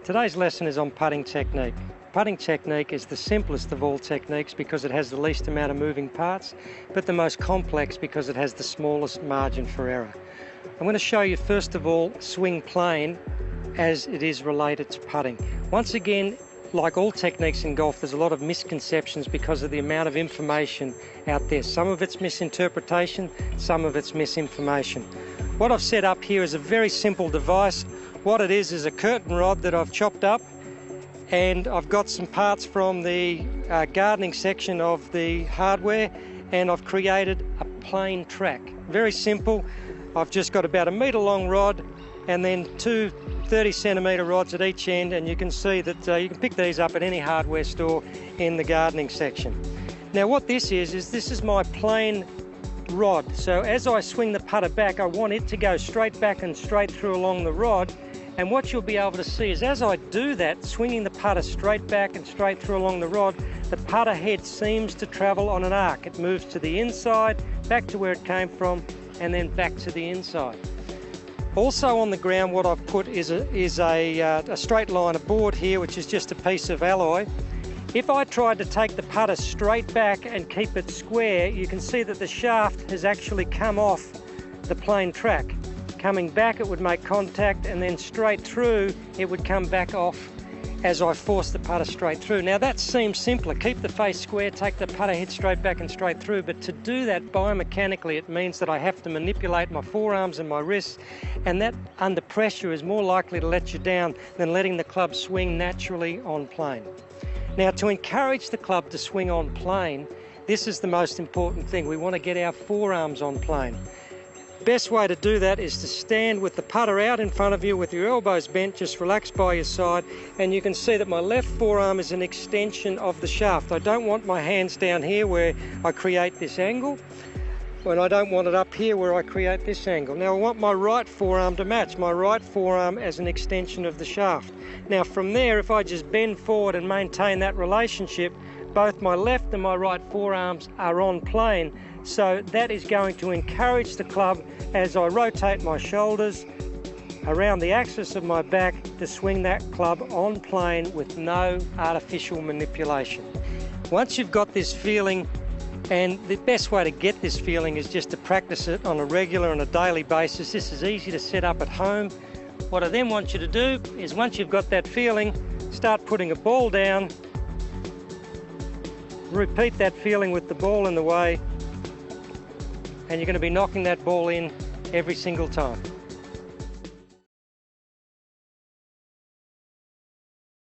Today's lesson is on putting technique. Putting technique is the simplest of all techniques because it has the least amount of moving parts, but the most complex because it has the smallest margin for error. I'm going to show you first of all swing plane as it is related to putting. Once again, like all techniques in golf, there's a lot of misconceptions because of the amount of information out there. Some of it's misinterpretation, some of it's misinformation. What I've set up here is a very simple device. What it is a curtain rod that I've chopped up, and I've got some parts from the gardening section of the hardware, and I've created a plain track. Very simple. I've just got about a metre long rod and then two 30cm rods at each end, and you can see that you can pick these up at any hardware store in the gardening section. Now what this is my plain rod. So as I swing the putter back, I want it to go straight back and straight through along the rod. And what you'll be able to see is as I do that, swinging the putter straight back and straight through along the rod, the putter head seems to travel on an arc. It moves to the inside, back to where it came from, and then back to the inside. Also on the ground, what I've put is a straight line of board here, which is just a piece of alloy. If I tried to take the putter straight back and keep it square, you can see that the shaft has actually come off the plain track. Coming back, it would make contact, and then straight through, it would come back off as I force the putter straight through. Now that seems simpler. Keep the face square, take the putter head straight back and straight through, but to do that biomechanically, it means that I have to manipulate my forearms and my wrists, and that under pressure is more likely to let you down than letting the club swing naturally on plane. Now to encourage the club to swing on plane, this is the most important thing. We want to get our forearms on plane. Best way to do that is to stand with the putter out in front of you with your elbows bent, just relax by your side, and you can see that my left forearm is an extension of the shaft. I don't want my hands down here where I create this angle, and I don't want it up here where I create this angle. Now I want my right forearm to match, my right forearm as an extension of the shaft. Now from there, if I just bend forward and maintain that relationship, both my left and my right forearms are on plane. So that is going to encourage the club as I rotate my shoulders around the axis of my back to swing that club on plane with no artificial manipulation. Once you've got this feeling, and the best way to get this feeling is just to practice it on a regular and a daily basis. This is easy to set up at home. What I then want you to do is, once you've got that feeling, start putting a ball down. Repeat that feeling with the ball in the way, and you're going to be knocking that ball in every single time.